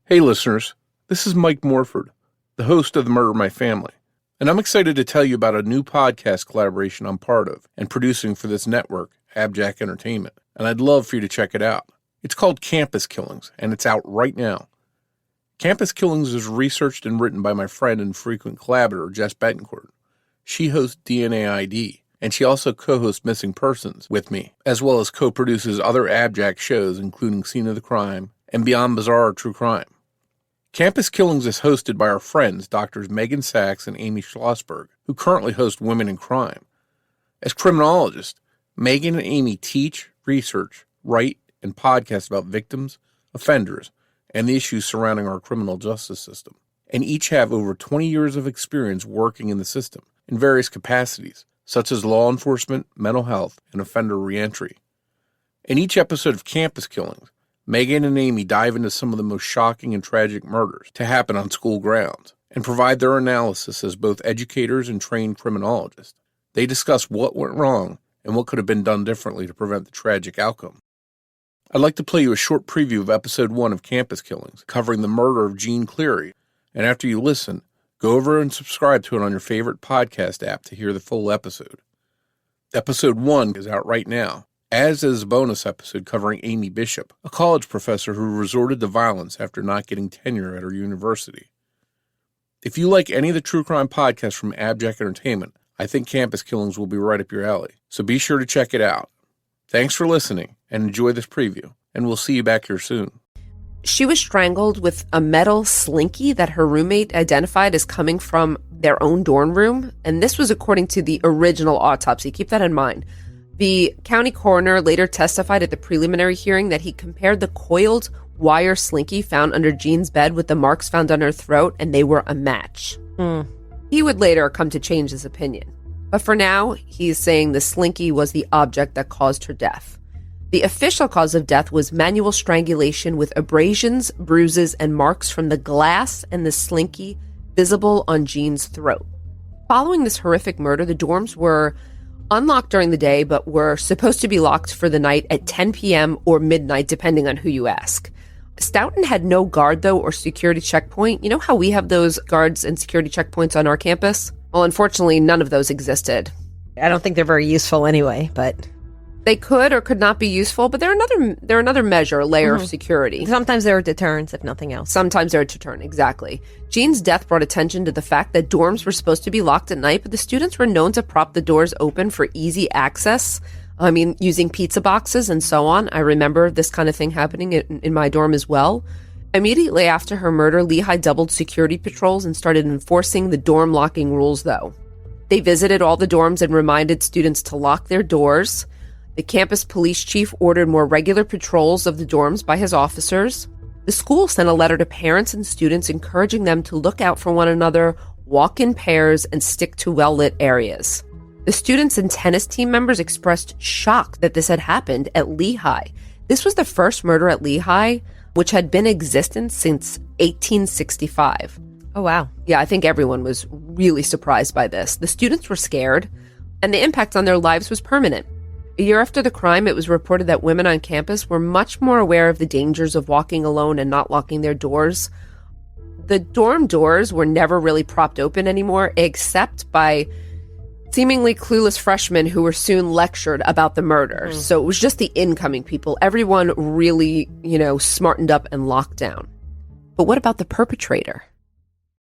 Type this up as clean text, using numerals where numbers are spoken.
Hey listeners, this is Mike Morford, the host of The Murder of My Family, and I'm excited to tell you about a new podcast collaboration I'm part of and producing for this network, AbJack Entertainment, and I'd love for you to check it out. It's called Campus Killings, and it's out right now. Campus Killings is researched and written by my friend and frequent collaborator, Jess Betancourt. She hosts DNA ID, and she also co-hosts Missing Persons with me, as well as co-produces other AbJack shows, including Scene of the Crime and Beyond Bizarre True Crime. Campus Killings is hosted by our friends, Drs. Megan Sachs and Amy Schlossberg, who currently host Women in Crime. As criminologists, Megan and Amy teach, research, write, and podcast about victims, offenders, and the issues surrounding our criminal justice system, and each have over 20 years of experience working in the system in various capacities, such as law enforcement, mental health, and offender reentry. In each episode of Campus Killings, Megan and Amy dive into some of the most shocking and tragic murders to happen on school grounds and provide their analysis as both educators and trained criminologists. They discuss what went wrong and what could have been done differently to prevent the tragic outcome. I'd like to play you a short preview of Episode 1 of Campus Killings, covering the murder of Jean Cleary, and after you listen, go over and subscribe to it on your favorite podcast app to hear the full episode. Episode 1 is out right now, as is a bonus episode covering Amy Bishop, a college professor who resorted to violence after not getting tenure at her university. If you like any of the true crime podcasts from AbJack Entertainment, I think Campus Killings will be right up your alley, so be sure to check it out. Thanks for listening, and enjoy this preview, and we'll see you back here soon. She was strangled with a metal slinky that her roommate identified as coming from their own dorm room, and this was according to the original autopsy. Keep that in mind. The county coroner later testified at the preliminary hearing that he compared the coiled wire slinky found under Jean's bed with the marks found on her throat, and they were a match. He would later come to change his opinion. But for now, he's saying the slinky was the object that caused her death. The official cause of death was manual strangulation with abrasions, bruises, and marks from the glass and the slinky visible on Jean's throat. Following this horrific murder, the dorms were unlocked during the day, but were supposed to be locked for the night at 10 p.m. or midnight, depending on who you ask. Stoughton had no guard, though, or security checkpoint. You know how we have those guards and security checkpoints on our campus? Well, unfortunately, none of those existed. I don't think they're very useful anyway, but they could or could not be useful, but they're another measure, layer of security. Sometimes they're deterrents, if nothing else. Sometimes they're a deterrent, exactly. Jean's death brought attention to the fact that dorms were supposed to be locked at night, but the students were known to prop the doors open for easy access. I mean, using pizza boxes and so on. I remember this kind of thing happening in my dorm as well. Immediately after her murder, Lehigh doubled security patrols and started enforcing the dorm locking rules, though. They visited all the dorms and reminded students to lock their doors. The campus police chief ordered more regular patrols of the dorms by his officers. The school sent a letter to parents and students encouraging them to look out for one another, walk in pairs, and stick to well-lit areas. The students and tennis team members expressed shock that this had happened at Lehigh. This was the first murder at Lehigh, which had been in existence since 1865. Oh, wow. Yeah, I think everyone was really surprised by this. The students were scared, and the impact on their lives was permanent. A year after the crime, it was reported that women on campus were much more aware of the dangers of walking alone and not locking their doors. The dorm doors were never really propped open anymore, except by seemingly clueless freshmen who were soon lectured about the murder. So it was just the incoming people. Everyone really, smartened up and locked down. But what about the perpetrator?